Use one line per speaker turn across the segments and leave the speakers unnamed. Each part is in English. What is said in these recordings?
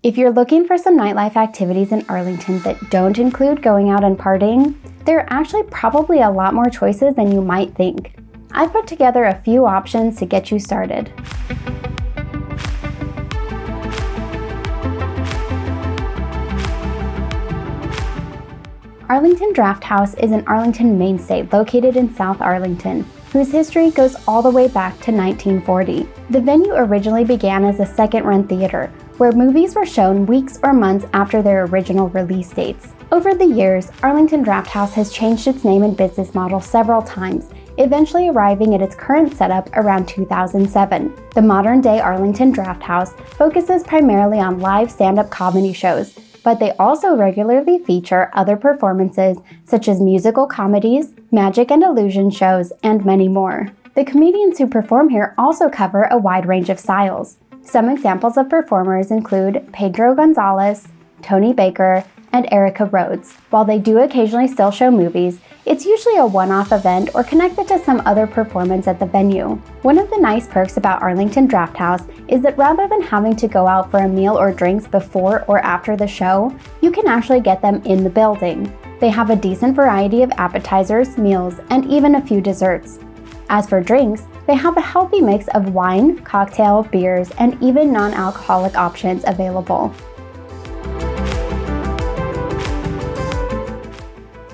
If you're looking for some nightlife activities in Arlington that don't include going out and partying, there are actually probably a lot more choices than you might think. I've put together a few options to get you started. Arlington Drafthouse is an Arlington mainstay located in South Arlington, whose history goes all the way back to 1940. The venue originally began as a second-run theater, where movies were shown weeks or months after their original release dates. Over the years, Arlington Drafthouse has changed its name and business model several times, eventually arriving at its current setup around 2007. The modern-day Arlington Drafthouse focuses primarily on live stand-up comedy shows, but they also regularly feature other performances such as musical comedies, magic and illusion shows, and many more. The comedians who perform here also cover a wide range of styles. Some examples of performers include Pedro Gonzalez, Tony Baker, and Erica Rhodes. While they do occasionally still show movies, it's usually a one-off event or connected to some other performance at the venue. One of the nice perks about Arlington Drafthouse is that rather than having to go out for a meal or drinks before or after the show, you can actually get them in the building. They have a decent variety of appetizers, meals, and even a few desserts. As for drinks, they have a healthy mix of wine, cocktail, beers, and even non-alcoholic options available.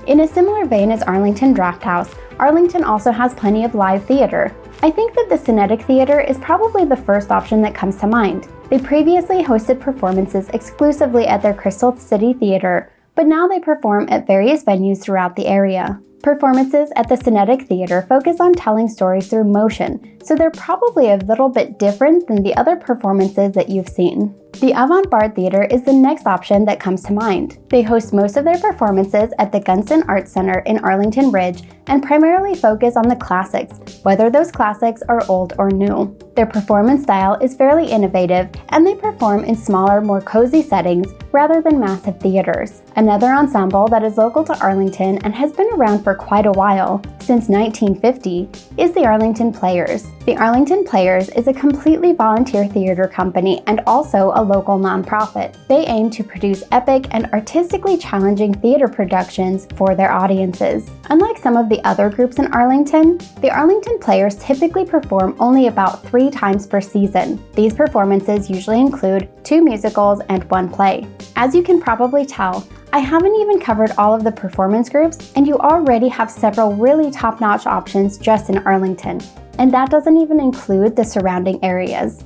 In a similar vein as Arlington Drafthouse, Arlington also has plenty of live theater. I think that the ﷺ Theater is probably the first option that comes to mind. They previously hosted performances exclusively at their Crystal City Theater, but now they perform at various venues throughout the area. Performances at the ﷺ Theater focus on telling stories through motion, so they're probably a little bit different than the other performances that you've seen. The Avant-Garde Theater is the next option that comes to mind. They host most of their performances at the Gunston Arts Center in Arlington Ridge and primarily focus on the classics, whether those classics are old or new. Their performance style is fairly innovative, and they perform in smaller, more cozy settings rather than massive theaters. Another ensemble that is local to Arlington and has been around for quite a while, since 1950, is the Arlington Players. The Arlington Players is a completely volunteer theater company and also a local nonprofit. They aim to produce epic and artistically challenging theater productions for their audiences. Unlike some of the other groups in Arlington, the Arlington Players typically perform only about 3 times per season. These performances usually include 2 musicals and 1 play. As you can probably tell, I haven't even covered all of the performance groups, and you already have several really top-notch options just in Arlington, and that doesn't even include the surrounding areas.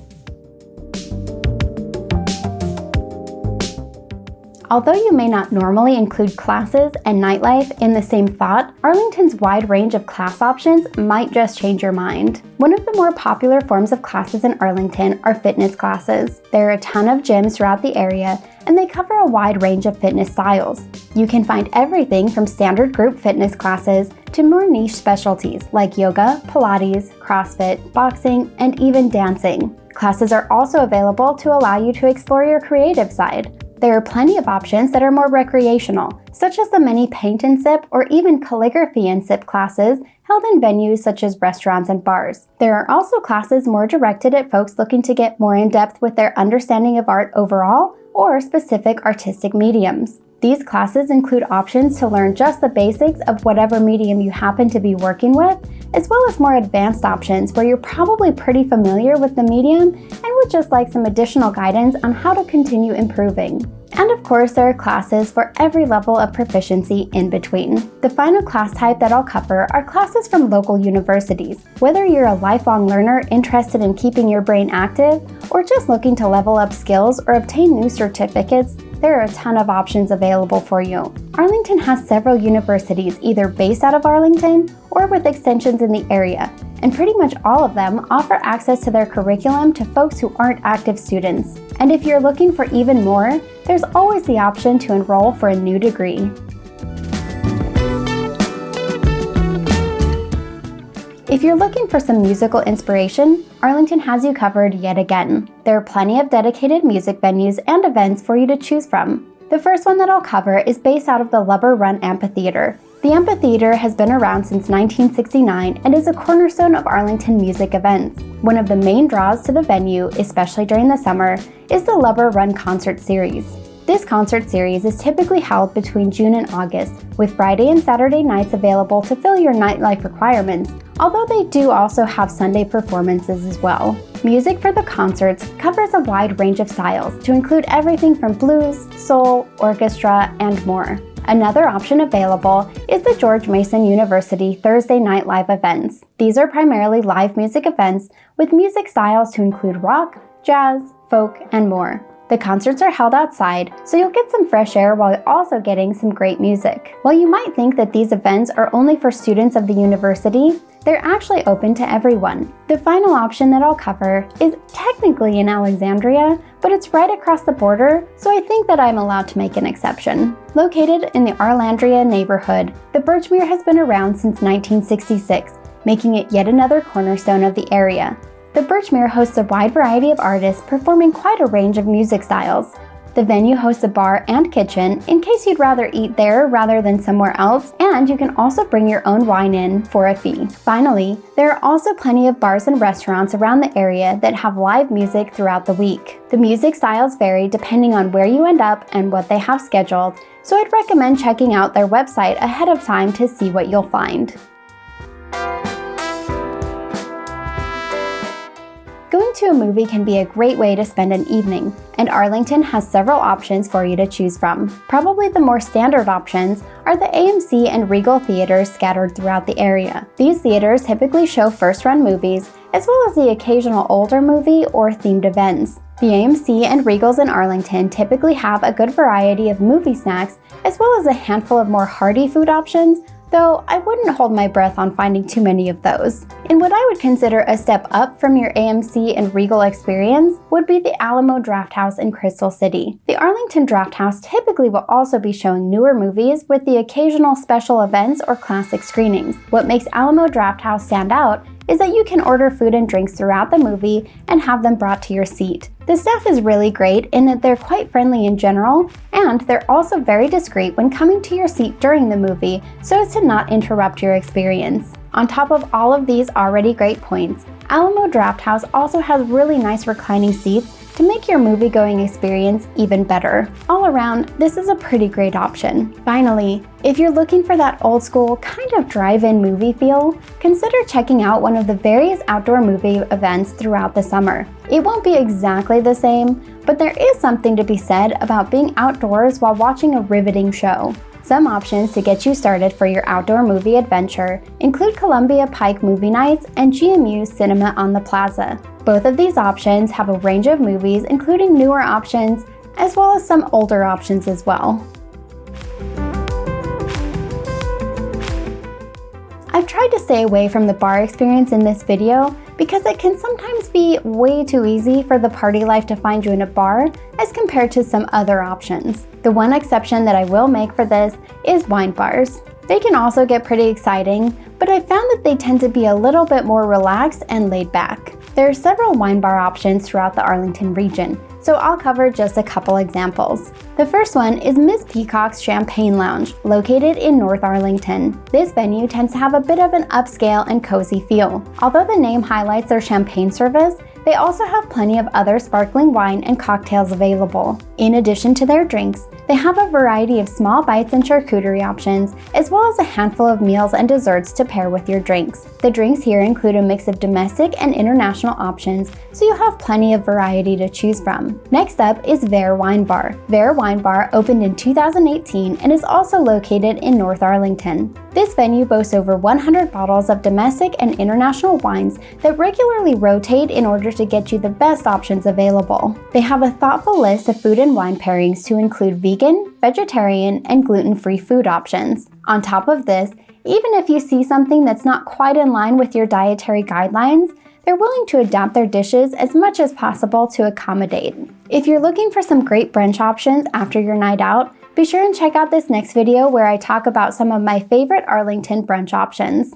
Although you may not normally include classes and nightlife in the same thought, Arlington's wide range of class options might just change your mind. One of the more popular forms of classes in Arlington are fitness classes. There are a ton of gyms throughout the area, and they cover a wide range of fitness styles. You can find everything from standard group fitness classes to more niche specialties like yoga, Pilates, CrossFit, boxing, and even dancing. Classes are also available to allow you to explore your creative side. There are plenty of options that are more recreational, such as the many paint and sip or even calligraphy and sip classes held in venues such as restaurants and bars. There are also classes more directed at folks looking to get more in-depth with their understanding of art overall or specific artistic mediums. These classes include options to learn just the basics of whatever medium you happen to be working with, as well as more advanced options where you're probably pretty familiar with the medium and would just like some additional guidance on how to continue improving. And of course, there are classes for every level of proficiency in between. The final class type that I'll cover are classes from local universities. Whether you're a lifelong learner interested in keeping your brain active, or just looking to level up skills or obtain new certificates, there are a ton of options available for you. Arlington has several universities either based out of Arlington or with extensions in the area, and pretty much all of them offer access to their curriculum to folks who aren't active students. And if you're looking for even more, there's always the option to enroll for a new degree. If you're looking for some musical inspiration, Arlington has you covered yet again. There are plenty of dedicated music venues and events for you to choose from. The first one that I'll cover is based out of the Lubber Run Amphitheater. The amphitheater has been around since 1969 and is a cornerstone of Arlington music events. One of the main draws to the venue, especially during the summer, is the Lubber Run concert series. This concert series is typically held between June and August, with Friday and Saturday nights available to fill your nightlife requirements, although they do also have Sunday performances as well. Music for the concerts covers a wide range of styles to include everything from blues, soul, orchestra, and more. Another option available is the George Mason University Thursday Night Live events. These are primarily live music events with music styles to include rock, jazz, folk, and more. The concerts are held outside, so you'll get some fresh air while also getting some great music. While you might think that these events are only for students of the university, they're actually open to everyone. The final option that I'll cover is technically in Alexandria, but it's right across the border, so I think that I'm allowed to make an exception. Located in the Arlandria neighborhood, the Birchmere has been around since 1966, making it yet another cornerstone of the area. The Birchmere hosts a wide variety of artists performing quite a range of music styles. The venue hosts a bar and kitchen in case you'd rather eat there rather than somewhere else, and you can also bring your own wine in for a fee. Finally, there are also plenty of bars and restaurants around the area that have live music throughout the week. The music styles vary depending on where you end up and what they have scheduled, so I'd recommend checking out their website ahead of time to see what you'll find. Going to a movie can be a great way to spend an evening, and Arlington has several options for you to choose from. Probably the more standard options are the AMC and Regal theaters scattered throughout the area. These theaters typically show first-run movies, as well as the occasional older movie or themed events. The AMC and Regals in Arlington typically have a good variety of movie snacks, as well as a handful of more hearty food options, though I wouldn't hold my breath on finding too many of those. And what I would consider a step up from your AMC and Regal experience would be the Alamo Drafthouse in Crystal City. The Arlington Drafthouse typically will also be showing newer movies with the occasional special events or classic screenings. What makes Alamo Drafthouse stand out is that you can order food and drinks throughout the movie and have them brought to your seat. The staff is really great in that they're quite friendly in general, and they're also very discreet when coming to your seat during the movie so as to not interrupt your experience. On top of all of these already great points, Alamo Drafthouse also has really nice reclining seats to make your movie-going experience even better. All around, this is a pretty great option. Finally, if you're looking for that old-school kind of drive-in movie feel, consider checking out one of the various outdoor movie events throughout the summer. It won't be exactly the same, but there is something to be said about being outdoors while watching a riveting show. Some options to get you started for your outdoor movie adventure include Columbia Pike Movie Nights and GMU's Cinema on the Plaza. Both of these options have a range of movies, including newer options, as well as some older options as well. I've tried to stay away from the bar experience in this video because it can sometimes be way too easy for the party life to find you in a bar as compared to some other options. The one exception that I will make for this is wine bars. They can also get pretty exciting, but I found that they tend to be a little bit more relaxed and laid back. There are several wine bar options throughout the Arlington region, so I'll cover just a couple examples. The first one is Miss Peacock's Champagne Lounge, located in North Arlington. This venue tends to have a bit of an upscale and cozy feel. Although the name highlights their champagne service, they also have plenty of other sparkling wine and cocktails available. In addition to their drinks, they have a variety of small bites and charcuterie options, as well as a handful of meals and desserts to pair with your drinks. The drinks here include a mix of domestic and international options, so you'll have plenty of variety to choose from. Next up is Vare Wine Bar. Vare Wine Bar opened in 2018 and is also located in North Arlington. This venue boasts over 100 bottles of domestic and international wines that regularly rotate in order to get you the best options available. They have a thoughtful list of food and wine pairings to include vegan, vegetarian, and gluten-free food options. On top of this, even if you see something that's not quite in line with your dietary guidelines, they're willing to adapt their dishes as much as possible to accommodate. If you're looking for some great brunch options after your night out, be sure and check out this next video where I talk about some of my favorite Arlington brunch options.